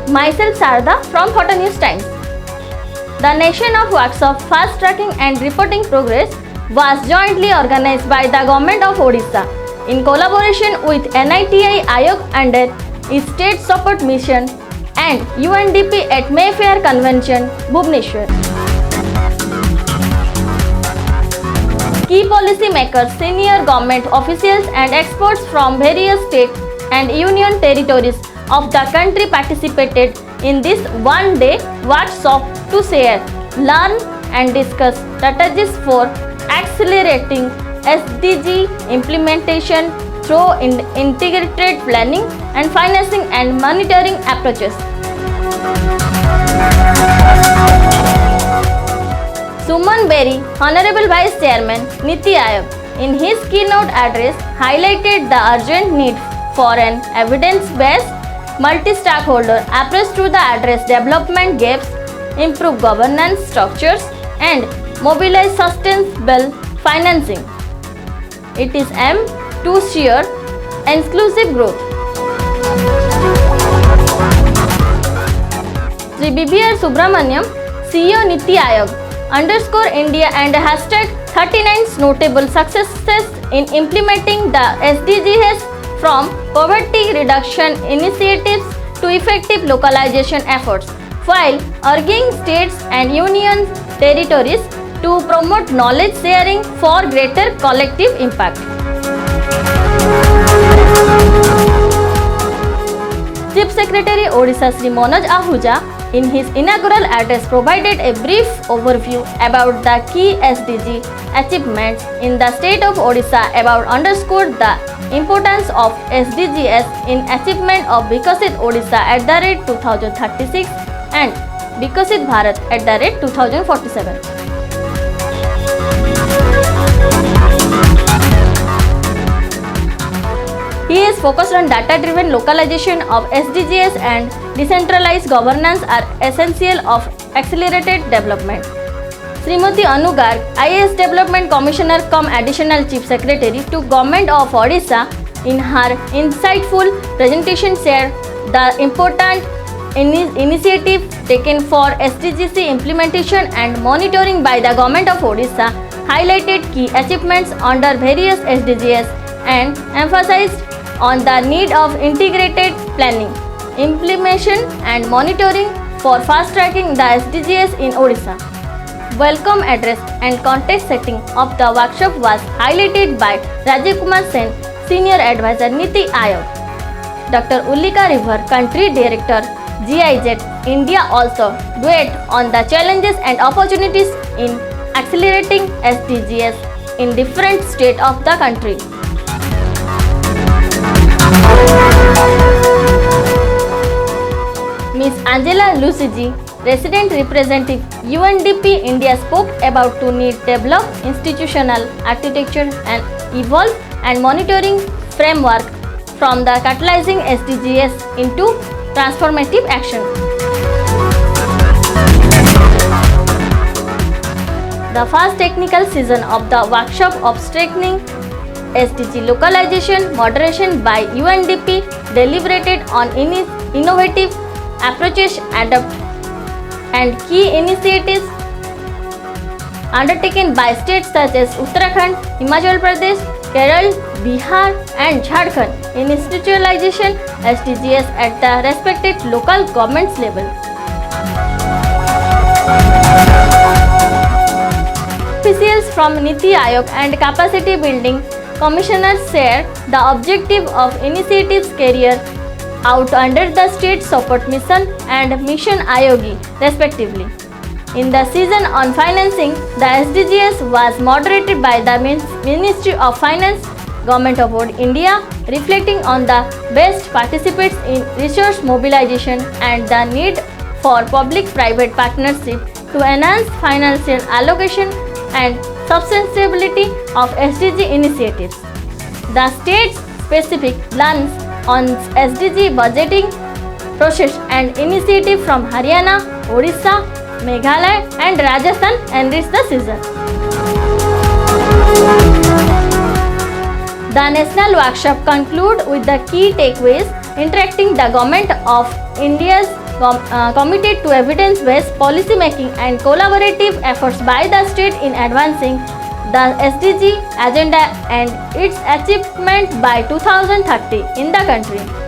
Myself Sarada from Photo News Times. The Nation of Workshop Fast Tracking and Reporting Progress was jointly organized by the Government of Odisha in collaboration with NITI Ayog under its State Support Mission and UNDP at Mayfair Convention, Bhubaneswar. Key policy makers, senior government officials and experts from various states and union territories of the country participated in this one-day workshop to share, learn and discuss strategies for accelerating SDG implementation through integrated planning and financing and monitoring approaches. Suman Berry, Honorable Vice Chairman, Niti Ayog, in his keynote address highlighted the urgent need for an evidence-based multi-stakeholder approach to the address development gaps, improve governance structures and mobilize sustainable financing. It is aimed to steer inclusive growth. Sri BBR Subramaniam, CEO Niti Ayog, underscore India and hashtag 39 notable successes in implementing the SDGs from poverty reduction initiatives to effective localization efforts, while urging states and union territories to promote knowledge sharing for greater collective impact. Chief Secretary Odisha Sri Manoj Ahuja in his inaugural address provided a brief overview about the key SDG achievements in the state of Odisha, underscored the importance of SDGs in achievement of Vikasit Odisha at the rate 2036 and Vikasit Bharat at the rate 2047. He is focused on data-driven localization of SDGs and decentralized governance are essential of accelerated development. Srimati Anu Garg, IAS Development Commissioner cum Additional Chief Secretary to Government of Odisha, in her insightful presentation shared the important initiative taken for SDGs implementation and monitoring by the Government of Odisha, highlighted key achievements under various SDGs and emphasized on the need of integrated planning, implementation and monitoring for fast-tracking the SDGs in Odisha. Welcome address and context setting of the workshop was highlighted by Rajiv Kumar Sen, Senior Advisor Niti Ayog. Dr. Ullika River, Country Director, GIZ India also dwelt on the challenges and opportunities in accelerating SDGs in different states of the country. Ms. Angela Lucigi, Resident Representative UNDP India, spoke about to need develop institutional architecture and evolve and monitoring framework from the catalyzing SDGs into transformative action. The first technical season of the workshop of strengthening SDG localization moderation by UNDP deliberated on innovative approaches and key initiatives undertaken by states such as Uttarakhand, Himachal Pradesh, Kerala, Bihar and Jharkhand in institutionalization SDGs at the respective local governments level. Officials from Niti Ayog and Capacity Building Commissioners shared the objective of initiatives carried out under the State Support Mission and Mission Ayogi respectively. In the season on financing, the SDGs was moderated by the Ministry of Finance, Government of India, reflecting on the best participants in resource mobilization and the need for public-private partnership to enhance financial allocation and sustainability of SDG initiatives. The state-specific plans on SDG budgeting process and initiative from Haryana, Odisha, Meghalaya and Rajasthan enriched the season. The national workshop concluded with the key takeaways interacting the Government of India's committed to evidence-based policy making and collaborative efforts by the state in advancing the SDG agenda and its achievement by 2030 in the country.